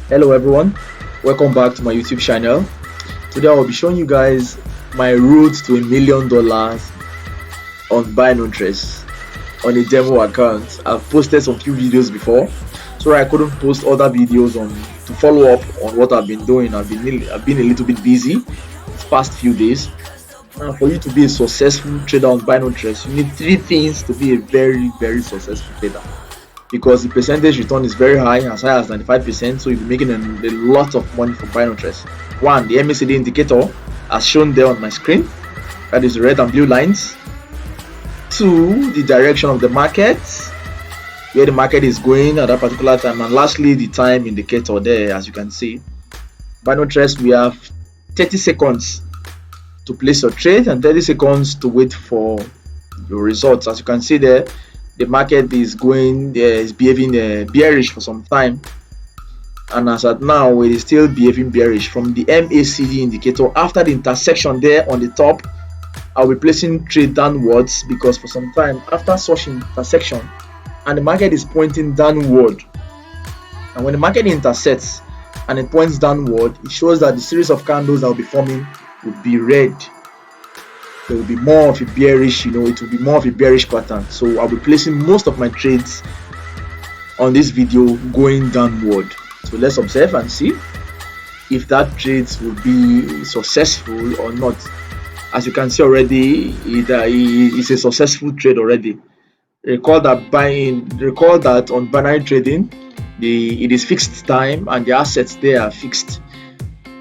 Hello everyone, welcome back to my YouTube channel. Today I will be showing you guys my road to $1 million on Binotrex on a demo account. I've posted some few videos before, so I couldn't post other videos on to follow up on what I've been doing. I've been a little bit busy these past few days. Now, for you to be a successful trader on Binotrex, you need three things to be a very successful trader, because the percentage return is very high as 95%, so you'll be making a lot of money from Binotrex. One, the MACD indicator as shown there on my screen, that is the red and blue lines. Two, the direction of the market, where the market is going at that particular time. And lastly, the time indicator there. As you can see, Binotrex, we have 30 seconds to place your trade and 30 seconds to wait for your results. As you can see there, the market is behaving bearish for some time, and as at now it is still behaving bearish. From the MACD indicator, after the intersection there on the top, I'll be placing trade downwards, because for some time after such intersection and the market is pointing downward, and when the market intersects and it points downward, it shows that the series of candles that will be forming will be red. There will be more of a bearish, it will be more of a bearish pattern. So I'll be placing most of my trades on this video going downward. So let's observe and see if that trades will be successful or not. As you can see already, it's a successful trade already. Recall that on binary trading, it is fixed time and the assets there are fixed.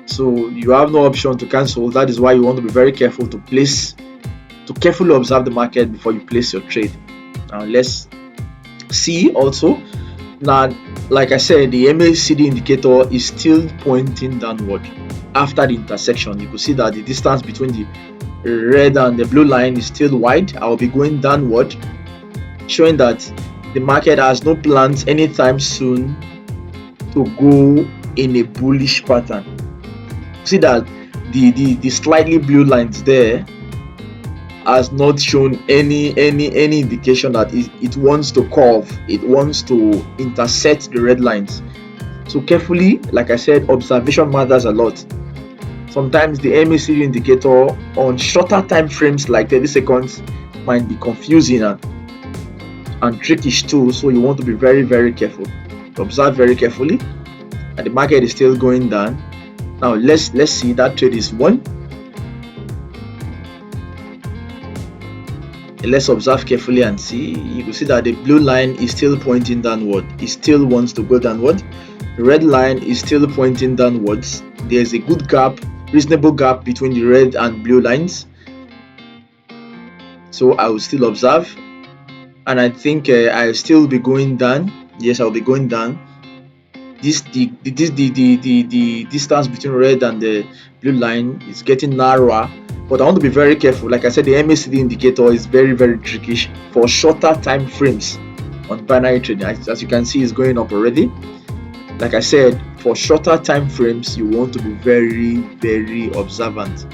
So you have no option to cancel. That is why you want to be very careful to carefully observe the market before you place your trade. Now let's see also. Now, like I said, the MACD indicator is still pointing downward after the intersection. You could see that the distance between the red and the blue line is still wide. I will be going downward, showing that the market has no plans anytime soon to go in a bullish pattern. See that the slightly blue lines there has not shown any indication that it wants to curve, it wants to intersect the red lines. So carefully, like I said, observation matters a lot. Sometimes the MACD indicator on shorter time frames like 30 seconds might be confusing and trickish too, so you want to be very careful. Observe very carefully, and the market is still going down. Now let's see that trade is won. Let's observe carefully and see. You can see that the blue line is still pointing downward. It still wants to go downward. The red line is still pointing downwards. There's a good gap, reasonable gap between the red and blue lines. So I will still observe, and I think I'll still be going down. Yes, I'll be going down. The distance between red and the blue line is getting narrower, but I want to be very careful. Like I said, the MACD indicator is very trickish for shorter time frames on binary trading. As you can see, it's going up already. Like I said, for shorter time frames, you want to be very observant.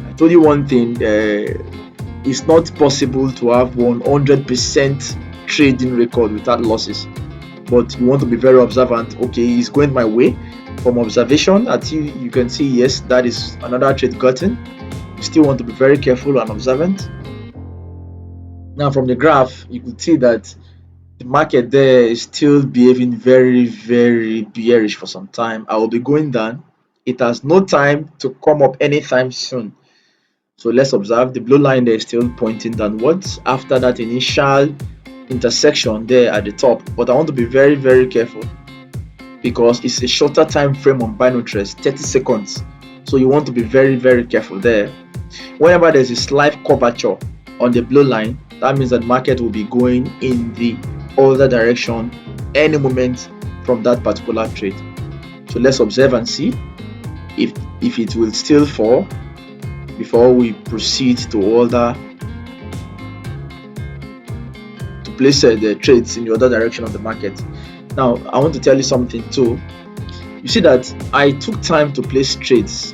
I told you one thing, it's not possible to have 100% trading record without losses, but you want to be very observant. Okay, it's going my way. From observation, until you can see, yes, that is another trade gotten. You still want to be very careful and observant. Now from the graph, you could see that the market there is still behaving very bearish for some time. I will be going down. It has no time to come up anytime soon. So let's observe. The blue line there is still pointing downwards after that initial intersection there at the top, but I want to be very careful, because it's a shorter time frame on Binotrex, 30 seconds. So you want to be very careful there. Whenever there's a slight curvature on the blue line, that means that market will be going in the other direction any moment from that particular trade. So let's observe and see if it will still fall before we proceed to place the trades in the other direction of the market. Now I want to tell you something too. You see that I took time to place trades.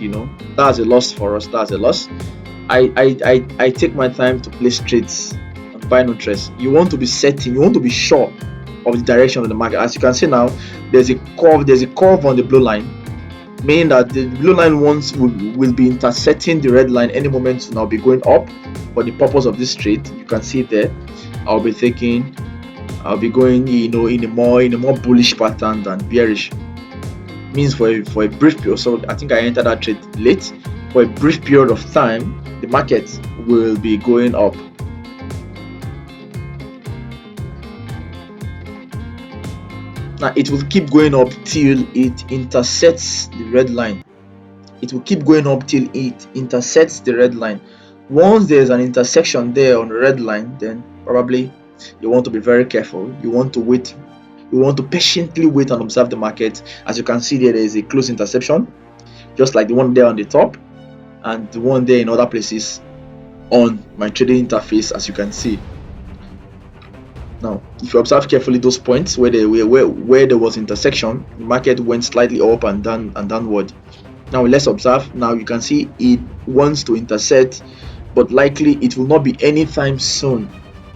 That's a loss for us. That's a loss. I take my time to place trades on Binotrex. You want to be certain, you want to be sure of the direction of the market. As you can see now, there's a curve on the blue line, meaning that the blue line once will be intersecting the red line any moment soon. I'll be going up for the purpose of this trade. You can see there, I'll be going, in a more bullish pattern than bearish. Means for a brief period. So I think I entered that trade late. For a brief period of time, the market will be going up. Now it will keep going up till it intersects the red line. It will keep going up till it intersects the red line. Once there's an intersection there on the red line, then probably you want to be very careful. You want to wait. You want to patiently wait and observe the market. As you can see there is a close interception, just like the one there on the top and the one there in other places on my trading interface, as you can see. Now if you observe carefully those points where there was intersection, the market went slightly up and down and downward. Now let's observe. Now you can see it wants to intersect, but likely it will not be anytime soon.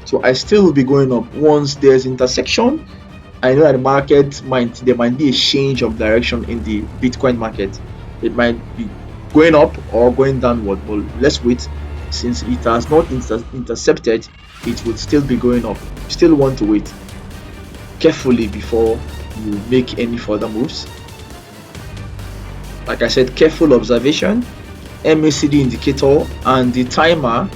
So I still will be going up. Once there's intersection, I know that the market there might be a change of direction in the Bitcoin market. It might be going up or going downward, but let's wait. Since it has not intercepted, it would still be going up. You still want to wait carefully before you make any further moves. Like I said, careful observation, MACD indicator and the timer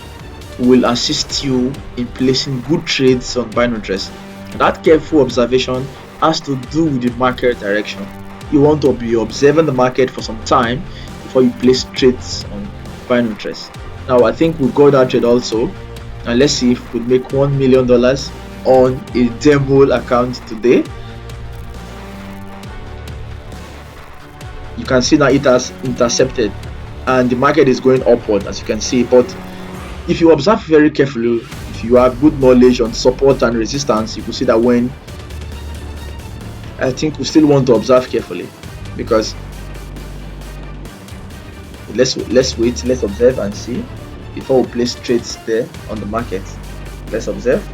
will assist you in placing good trades on Binotrex. That careful observation has to do with the market direction. You want to be observing the market for some time before you place trades on Binotrex. Now I think we got that trade also, and let's see if we make $1 million on a demo account today. You can see now it has intercepted and the market is going upward, as you can see. But if you observe very carefully, if you have good knowledge on support and resistance, you can see that when I think we still want to observe carefully, because let's wait, let's observe and see before we place trades there on the market. Let's observe.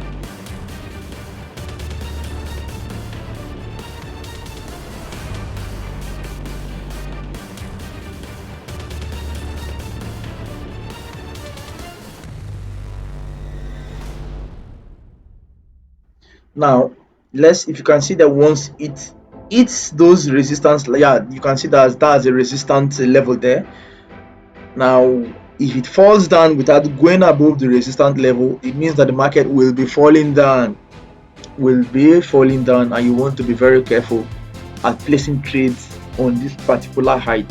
Now if you can see that once it hits those resistance, yeah, you can see that that's a resistance level there. Now if it falls down without going above the resistance level, it means that the market will be falling down, and you want to be very careful at placing trades on this particular height.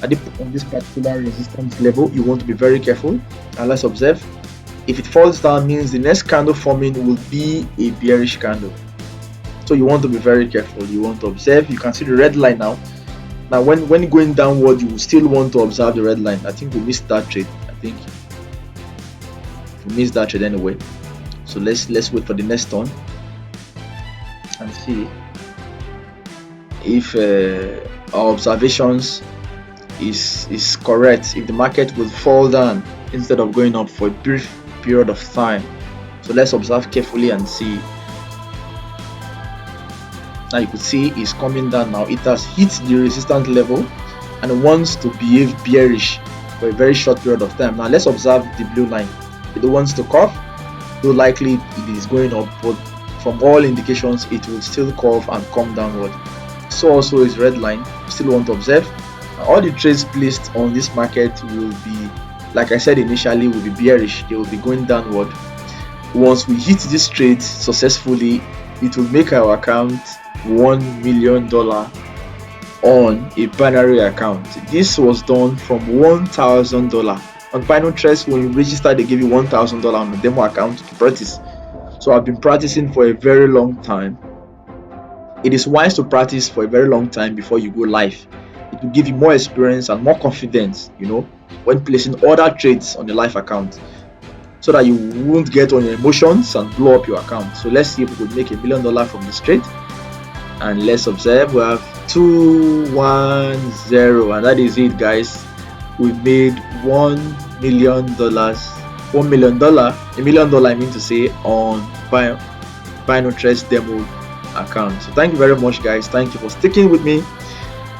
On this particular resistance level, you want to be very careful. And let's observe. If it falls down, means the next candle forming will be a bearish candle. So you want to be very careful. You want to observe. You can see the red line now. Now when going downward, you will still want to observe the red line. I think we missed that trade. I think we missed that trade anyway. So let's wait for the next turn and see if our observations is correct, if the market will fall down instead of going up for a brief period of time. So let's observe carefully and see. Now you could see it's coming down. Now it has hit the resistance level and wants to behave bearish for a very short period of time. Now let's observe the blue line. It wants to curve, though likely it is going up, but from all indications it will still curve and come downward. So also is red line. Still want to observe. All the trades placed on this market will be, like I said initially, will be bearish. They will be going downward. Once we hit this trade successfully, it will make our account $1 million on a binary account. This was done from $1,000 on Binotrex. When you register, they give you $1,000 on the demo account to practice. So I've been practicing for a very long time. It is wise to practice for a very long time before you go live. It will give you more experience and more confidence, when placing other trades on the live account, so that you won't get on your emotions and blow up your account. So let's see if we could make $1 million from this trade. And let's observe. We have 210, and that is it, guys. We made $1 million. $1 million, $1 million, I mean to say, on Binotrex demo account. So thank you very much, guys. Thank you for sticking with me,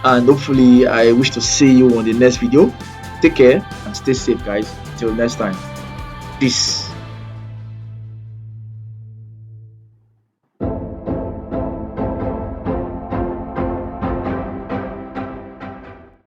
and hopefully I wish to see you on the next video. Take care and stay safe, guys. Till next time. Peace.